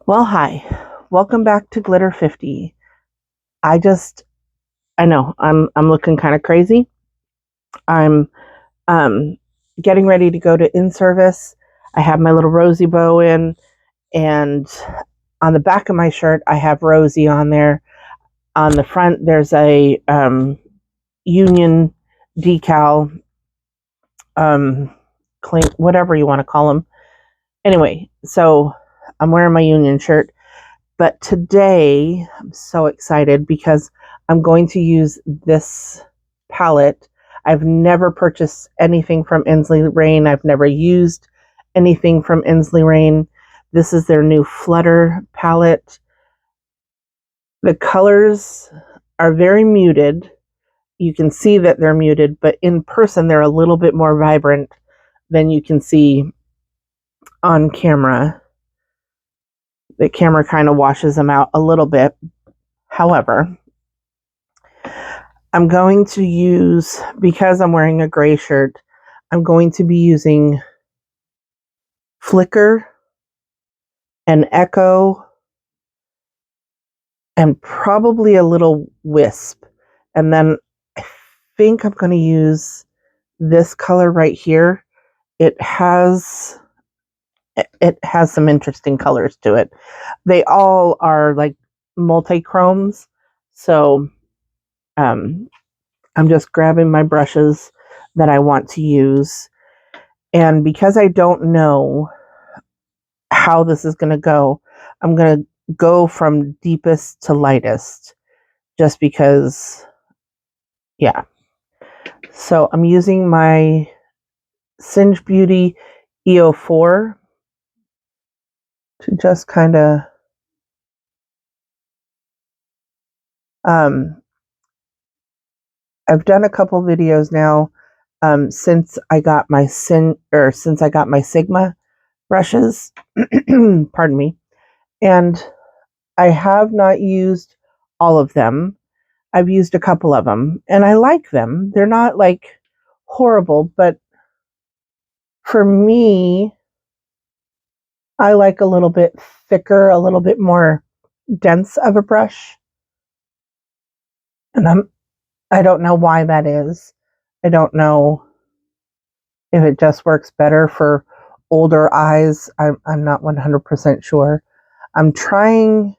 Well, hi. Welcome back to Glitter 50. I know I'm looking kind of crazy. I'm um getting ready to go to in-service. I have my little Rosie bow in, and on the back of my shirt I have Rosie on there. On the front there's a union decal, clean, whatever you want to call them. Anyway, so I'm wearing my union shirt. But today, I'm so excited because I'm going to use this palette. I've never purchased anything from Inslee Rain. I've never used anything from Inslee Rain. This is their new Flutter palette. The colors are very muted. You can see that they're muted, but in person, they're a little bit more vibrant than you can see on camera. The camera kind of washes them out a little bit. However, I'm going to use, because I'm wearing a gray shirt, I'm going to be using Flicker and Echo and probably a little Wisp. And then I think I'm going to use this color right here. It has some interesting colors to it. They all are like multi-chromes. So I'm just grabbing my brushes that I want to use. And because I don't know how this is going to go, I'm going to go from deepest to lightest just because, yeah. So I'm using my Singe Beauty EO4 to just kind of, I've done a couple videos now since I got my Sigma brushes, pardon me, and I have not used all of them. I've used a couple of them and I like them. They're not like horrible, but for me, I like a little bit thicker, a little bit more dense of a brush. And I don't know why that is. I don't know if it just works better for older eyes. I'm not 100% sure. I'm trying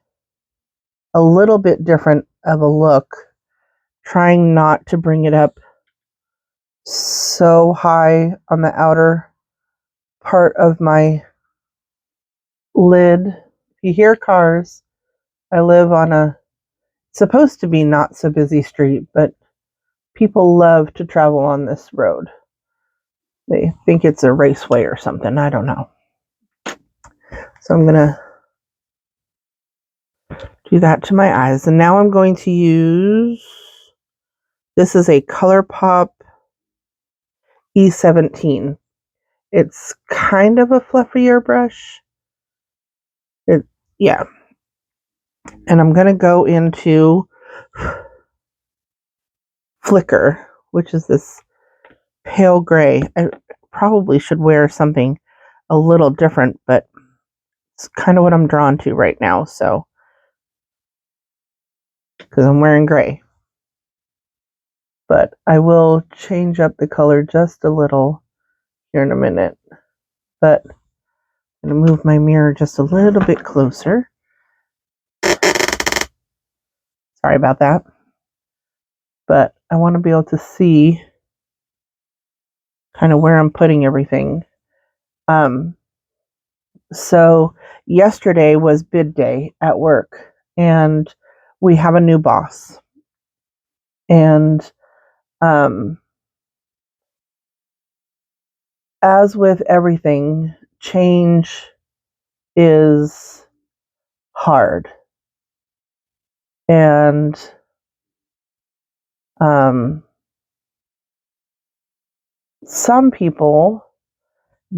a little bit different of a look, trying not to bring it up so high on the outer part of my lid. If you hear cars, I live on a supposed to be not so busy street, but people love to travel on this road. They think it's a raceway or something. I don't know. So I'm going to do that to my eyes. And now I'm going to use, this is a ColourPop E17. It's kind of a fluffier brush. Yeah. And I'm going to go into Flicker, which is this pale gray. I probably should wear something a little different, but it's kind of what I'm drawn to right now. So, because I'm wearing gray. But I will change up the color just a little here in a minute. But I'm going to move my mirror just a little bit closer. Sorry about that. But I want to be able to see kind of where I'm putting everything. So yesterday was bid day at work, and we have a new boss. And as with everything, change is hard. And some people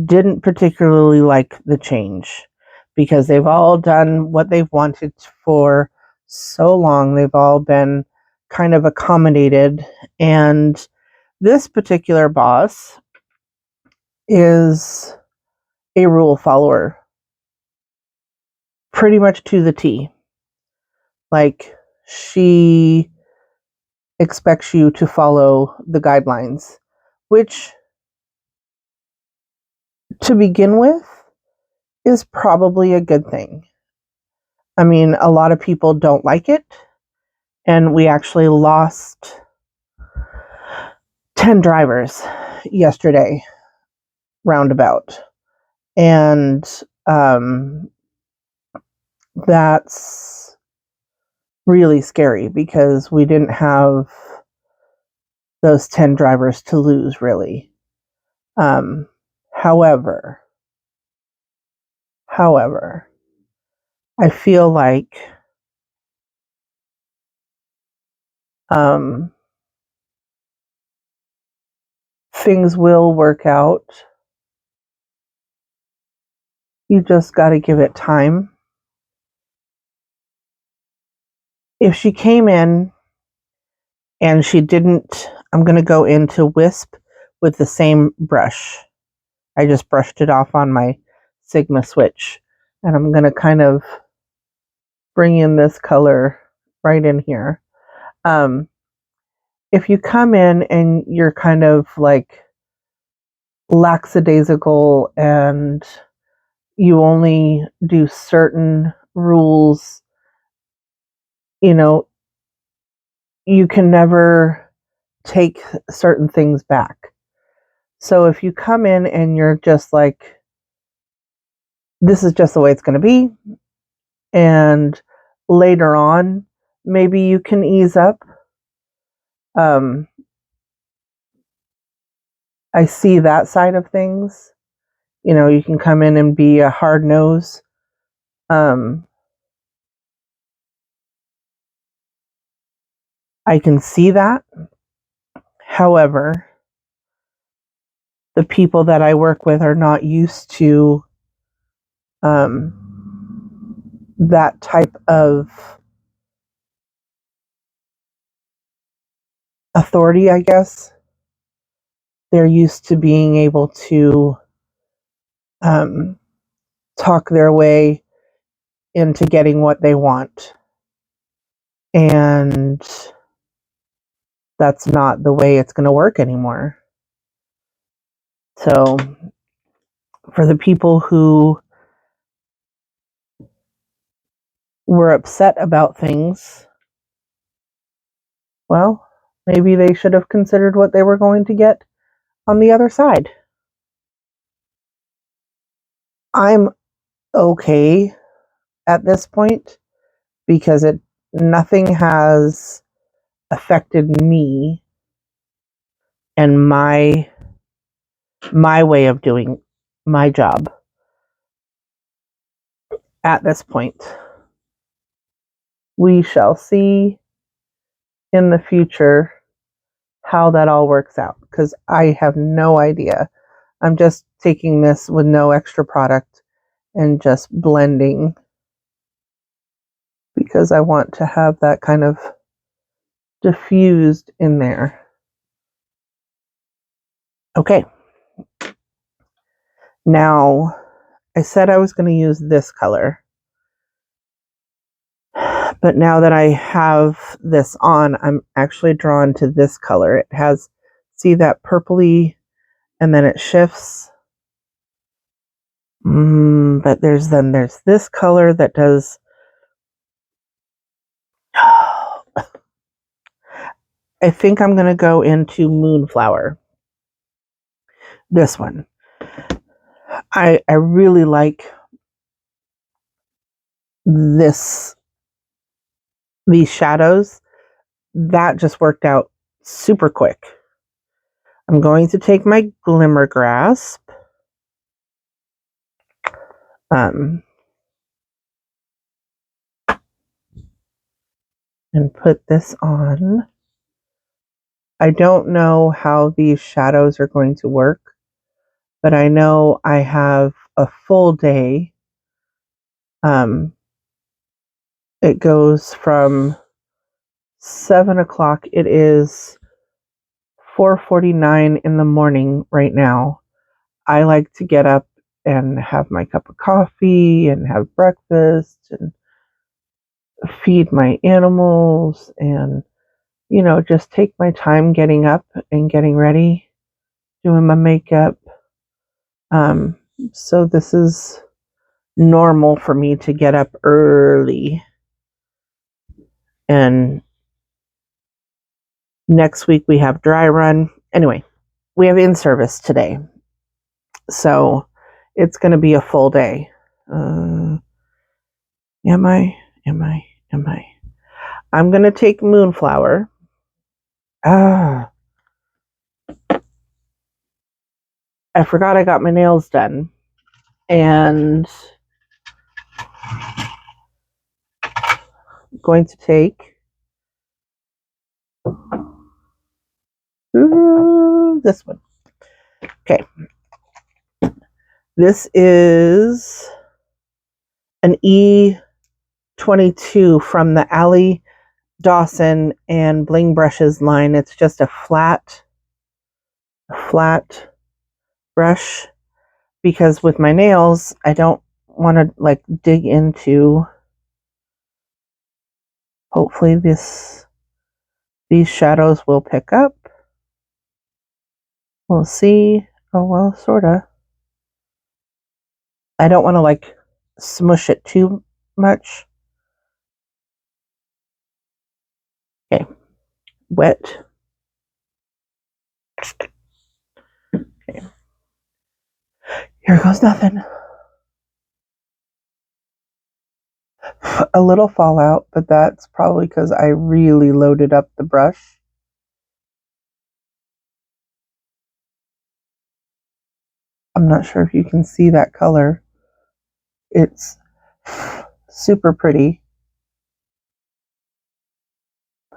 didn't particularly like the change because they've all done what they've wanted for so long. They've all been kind of accommodated. And this particular boss is a rule follower pretty much to the T. Like, she expects you to follow the guidelines, which to begin with is probably a good thing. I mean, a lot of people don't like it, and we actually lost 10 drivers yesterday, roundabout. And that's really scary because we didn't have those 10 drivers to lose, really. However, I feel like things will work out. You just got to give it time. If she came in and she didn't, I'm going to go into Wisp with the same brush. I just brushed it off on my Sigma switch, and I'm going to kind of bring in this color right in here. If you come in and you're kind of like lackadaisical and you only do certain rules, you know, you can never take certain things back. So if you come in and you're just like, this is just the way it's going to be, and later on, maybe you can ease up. I see that side of things. You know, you can come in and be a hard nose. I can see that. However, the people that I work with are not used to that type of authority, I guess. They're used to being able to talk their way into getting what they want. And that's not the way it's going to work anymore. So, for the people who were upset about things, well, maybe they should have considered what they were going to get on the other side. I'm okay at this point because nothing has affected me and my way of doing my job at this point. We shall see in the future how that all works out, because I have no idea. I'm just taking this with no extra product and just blending because I want to have that kind of diffused in there. Okay. Now, I said I was going to use this color, but now that I have this on, I'm actually drawn to this color. It has, see that purpley, and then it shifts. But there's this color that does. I think I'm going to go into Moonflower. This one. I really like these shadows. That just worked out super quick. I'm going to take my Glimmer Grasp. And put this on. I don't know how these shadows are going to work, but I know I have a full day. It goes from 7 o'clock. It is 4:49 in the morning right now. I like to get up and have my cup of coffee and have breakfast and feed my animals and, just take my time getting up and getting ready, doing my makeup. So this is normal for me to get up early. And next week we have dry run. Anyway, we have in-service today. So it's going to be a full day. Am I? I'm going to take Moonflower. I forgot I got my nails done. And I'm going to take this one. Okay. This is an E22 from the Alley Dawson and Bling Brushes line. It's just a flat brush, because with my nails, I don't want to like dig into. Hopefully these shadows will pick up. We'll see. Oh, well, sorta. I don't want to like smush it too much. Okay. Wet. Okay. Here goes nothing. A little fallout, but that's probably because I really loaded up the brush. I'm not sure if you can see that color. It's super pretty.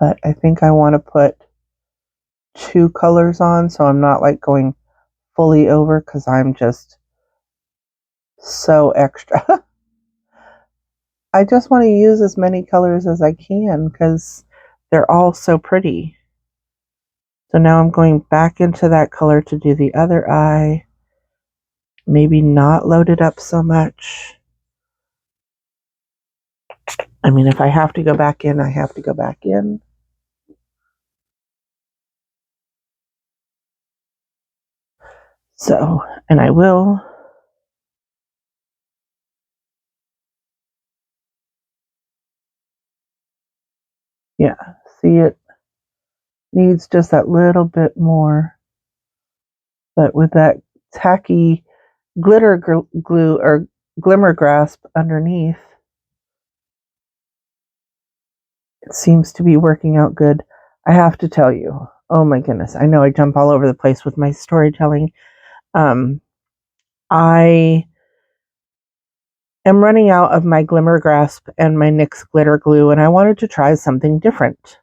But I think I want to put 2 colors on, so I'm not like going fully over, because I'm just so extra. I just want to use as many colors as I can because they're all so pretty. So now I'm going back into that color to do the other eye. Maybe not load it up so much. I mean, if I have to go back in, I have to go back in. So, and I will. Yeah, see, it needs just that little bit more. But with that tacky glitter glue or glimmer grasp underneath, it seems to be working out good. I have to tell you, oh my goodness, I know I jump all over the place with my storytelling. I am running out of my glimmer grasp and my NYX glitter glue, and I wanted to try something different.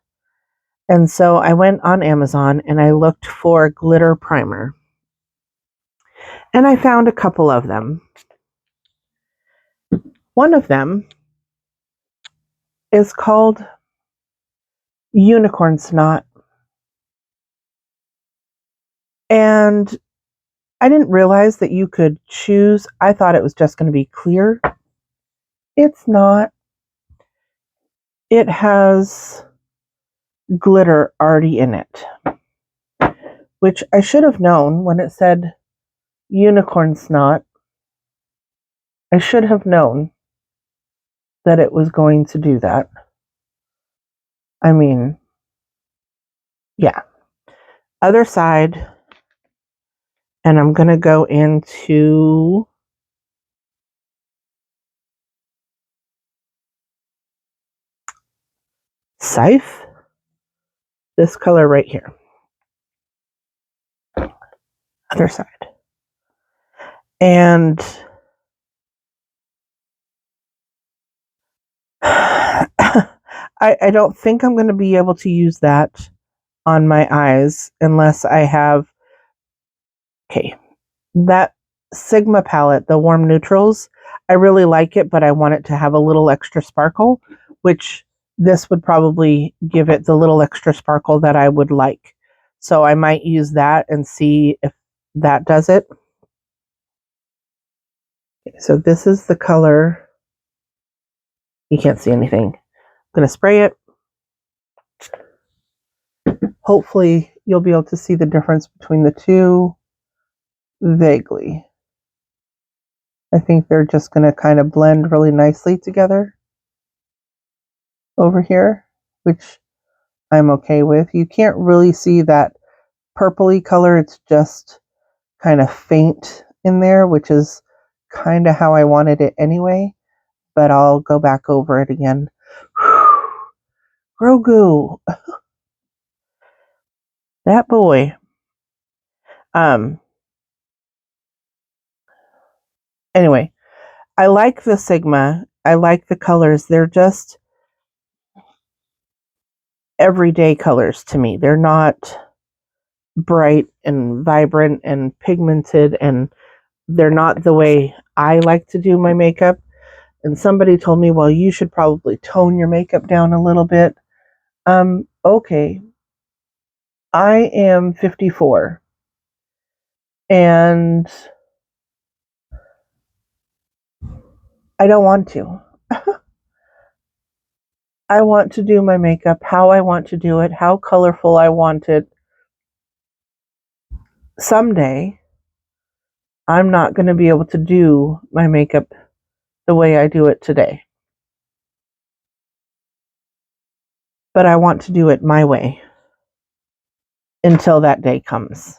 And so I went on Amazon and I looked for glitter primer. And I found a couple of them. One of them is called Unicorn Snot. And I didn't realize that you could choose. I thought it was just going to be clear. It's not. It has glitter already in it, which I should have known when it said Unicorn Snot. I should have known that it was going to do that. I mean, yeah. Other side, and I'm going to go into Scythe, this color right here. Other side. And I don't think I'm going to be able to use that on my eyes unless I have, okay, that Sigma palette, the warm neutrals, I really like it, but I want it to have a little extra sparkle, which this would probably give it the little extra sparkle that I would like. So I might use that and see if that does it. So this is the color. You can't see anything. I'm going to spray it. Hopefully you'll be able to see the difference between the two vaguely. I think they're just going to kind of blend really nicely together over here, which I'm okay with. You can't really see that purpley color. It's just kind of faint in there, which is kind of how I wanted it anyway, but I'll go back over it again. Grogu, that boy. Anyway, I like the Sigma. I like the colors. They're just everyday colors to me. They're not bright and vibrant and pigmented, and they're not the way I like to do my makeup. And somebody told me, well, you should probably tone your makeup down a little bit. Okay. I am 54 and I don't want to. I want to do my makeup how I want to do it, how colorful I want it. Someday, I'm not going to be able to do my makeup the way I do it today. But I want to do it my way until that day comes.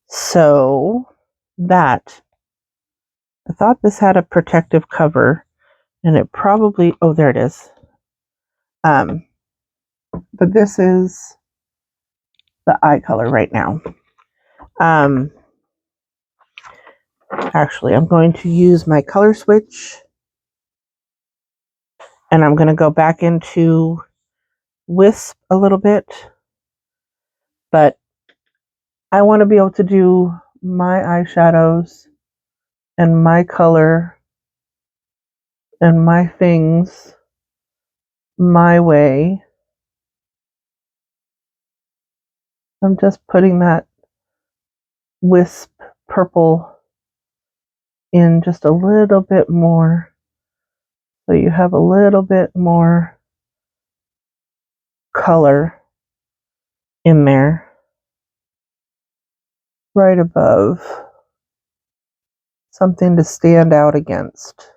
So, I thought this had a protective cover, and it probably, oh, there it is. But this is the eye color right now. Actually, I'm going to use my color switch, and I'm going to go back into Wisp a little bit, but I want to be able to do my eyeshadows and my color and my things my way. I'm just putting that Wisp purple in just a little bit more, so you have a little bit more color in there right above, something to stand out against.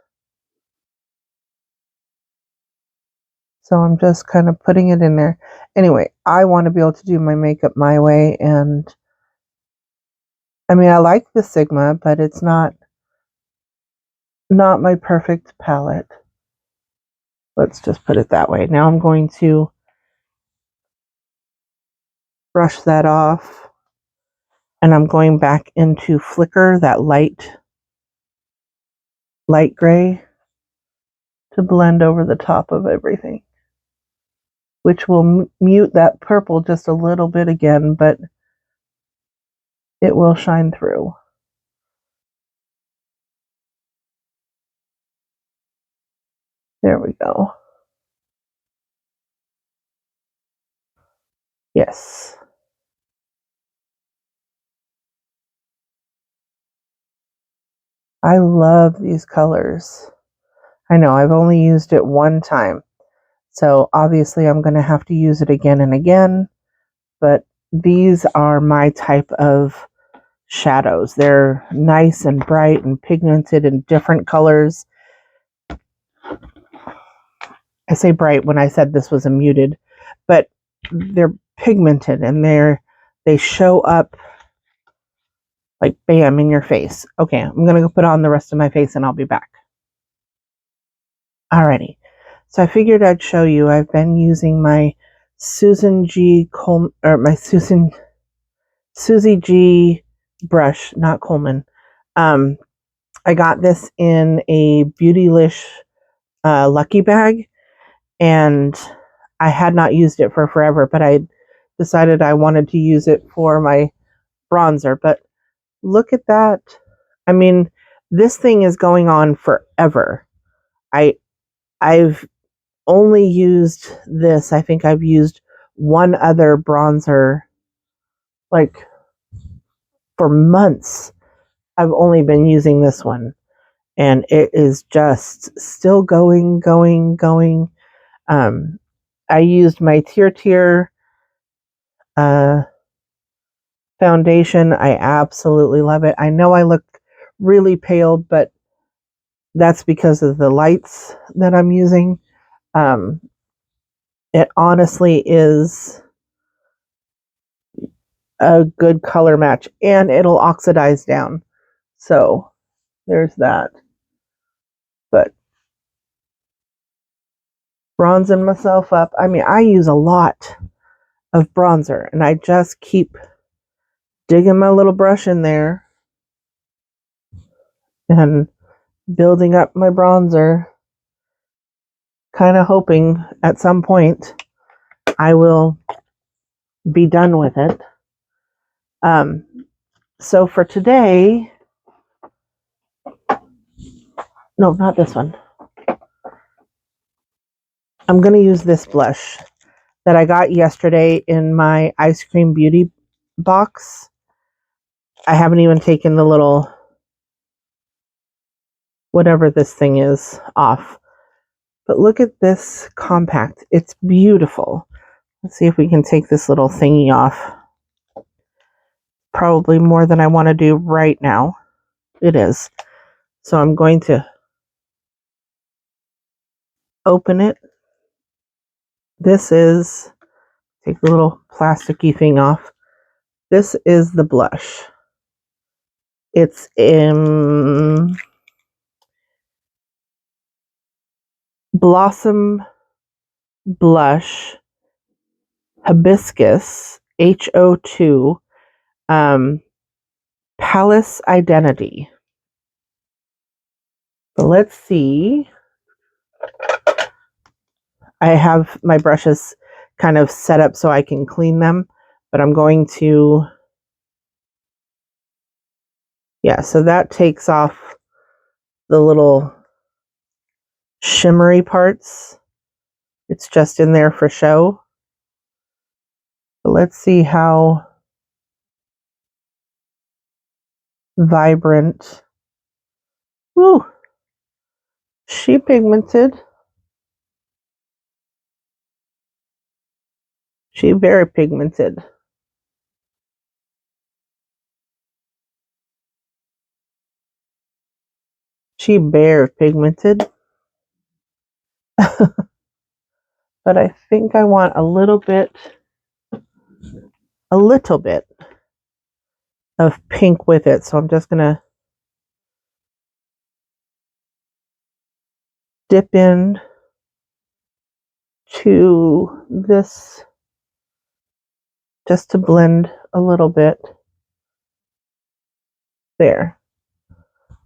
So I'm just kind of putting it in there. Anyway, I want to be able to do my makeup my way, and I mean, I like the Sigma, but it's not my perfect palette. Let's just put it that way. Now I'm going to brush that off, and I'm going back into Flicker, that light gray, to blend over the top of everything, which will mute that purple just a little bit again, but it will shine through. There we go. Yes. I love these colors. I know I've only used it one time, so obviously I'm going to have to use it again and again, but these are my type of shadows. They're nice and bright and pigmented in different colors. I say bright when I said this was a muted, but they're pigmented and they show up like bam in your face. Okay, I'm going to go put on the rest of my face and I'll be back. Alrighty. So I figured I'd show you. I've been using my Susie G brush, not Coleman. I got this in a Beautylish Lucky Bag, and I had not used it for forever, but I decided I wanted to use it for my bronzer. But look at that. I mean, this thing is going on forever. I've only used this. I think I've used one other bronzer like for months. I've only been using this one, and it is just still going. I used my Tier foundation. I absolutely love it. I know I look really pale, but that's because of the lights that I'm using. Um, it honestly is a good color match, and it'll oxidize down. So there's that. But bronzing myself up. I mean, I use a lot of bronzer, and I just keep digging my little brush in there and building up my bronzer, kind of hoping at some point I will be done with it. Um, so for today, no, not this one. I'm going to use this blush that I got yesterday in my ice cream beauty box. I haven't even taken the little, whatever this thing is, off. But look at this compact. It's beautiful. Let's see if we can take this little thingy off. Probably more than I want to do right now. It is. So I'm going to open it. This is, take the little plasticky thing off. This is the blush. It's in Blossom Blush Hibiscus HO2 Palace Identity. But let's see. I have my brushes kind of set up so I can clean them, but I'm going to, yeah, so that takes off the little shimmery parts. It's just in there for show. But let's see how vibrant. Woo! She pigmented. She very pigmented. She bare pigmented. But I think I want a little bit of pink with it. So I'm just going to dip in to this just to blend a little bit. There.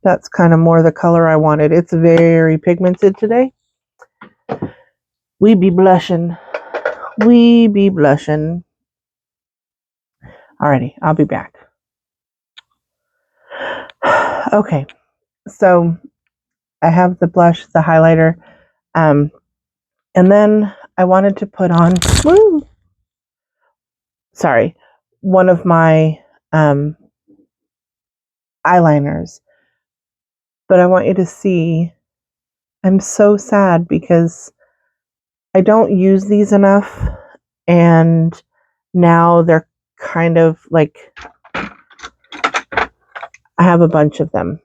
That's kind of more the color I wanted. It's very pigmented today. We be blushing. We be blushing. Alrighty, I'll be back. Okay, so I have the blush, the highlighter, and then I wanted to put on, one of my eyeliners. But I want you to see, I'm so sad because I don't use these enough, and now they're kind of like, I have a bunch of them,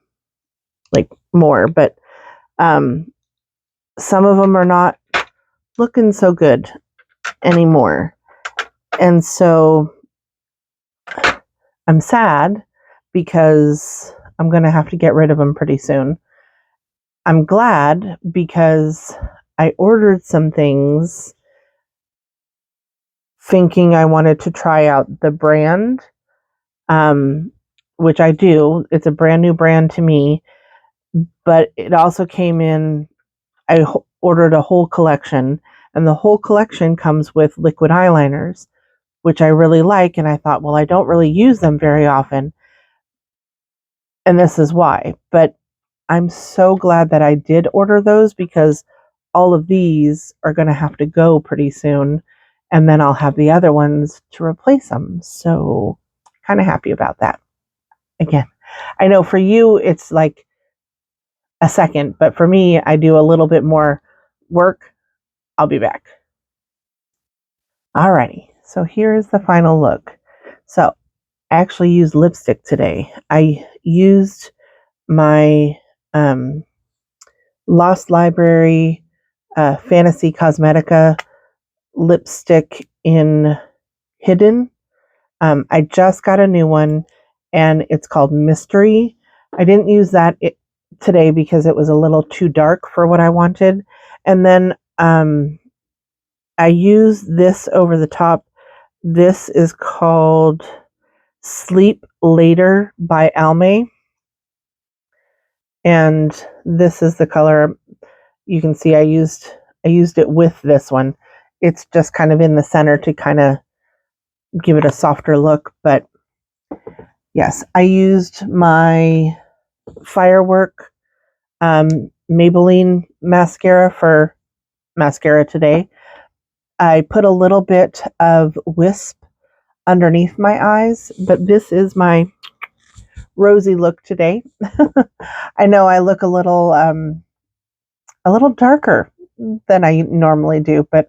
like more, but some of them are not looking so good anymore. And so I'm sad because I'm going to have to get rid of them pretty soon. I'm glad because I ordered some things thinking I wanted to try out the brand, which I do. It's a brand new brand to me, but it also came in, I ordered a whole collection, and the whole collection comes with liquid eyeliners, which I really like, and I thought, well, I don't really use them very often, and this is why. But I'm so glad that I did order those because all of these are going to have to go pretty soon, and then I'll have the other ones to replace them. So kind of happy about that. Again, I know for you, it's like a second, but for me, I do a little bit more work. I'll be back. Alrighty, so here is the final look. So I actually used lipstick today. I used my Lost Library Fantasy Cosmetica lipstick in Hidden. I just got a new one, and it's called Mystery. I didn't use that today because it was a little too dark for what I wanted. And then I used this over the top. This is called Sleep Later by Almay. And this is the color. You can see I used it with this one. It's just kind of in the center to kind of give it a softer look. But yes, I used my Firework Maybelline mascara for mascara today. I put a little bit of Wisp underneath my eyes, but this is my rosy look today. I know I look a little darker than I normally do, but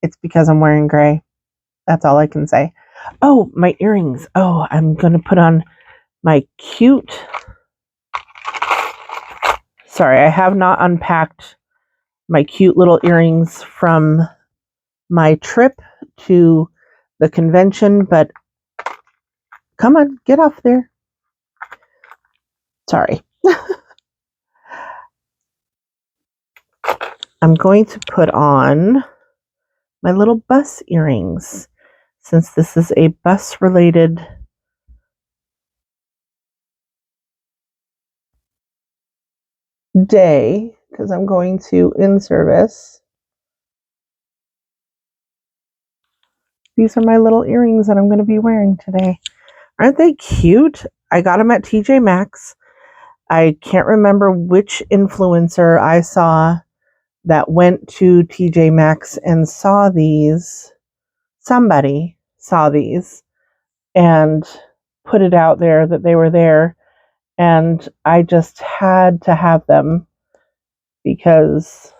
it's because I'm wearing gray. That's all I can say. Oh, my earrings. Oh, I'm going to put on my cute... Sorry, I have not unpacked my cute little earrings from my trip to the convention, but come on, get off there. Sorry. I'm going to put on my little bus earrings since this is a bus related day because I'm going to in-service. These are my little earrings that I'm going to be wearing today. Aren't they cute? I got them at TJ Maxx. I can't remember which influencer I saw that went to TJ Maxx and saw these. Somebody saw these and put it out there that they were there. And I just had to have them because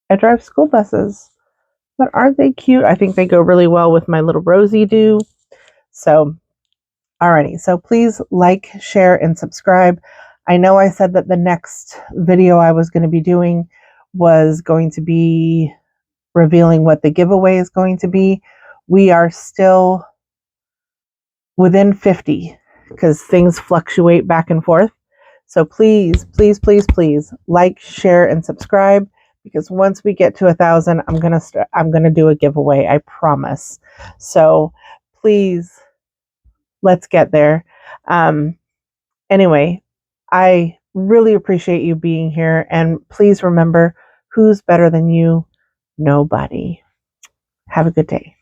I drive school buses. But aren't they cute? I think they go really well with my little Rosie do. So, alrighty. So please like, share, and subscribe. I know I said that the next video I was going to be doing was going to be revealing what the giveaway is going to be. We are still within 50 because things fluctuate back and forth. So please, please, please, please like, share, and subscribe because once we get to 1,000, I'm gonna do a giveaway. I promise. So please, let's get there. Anyway, I really appreciate you being here, and please remember, who's better than you? Nobody. Have a good day.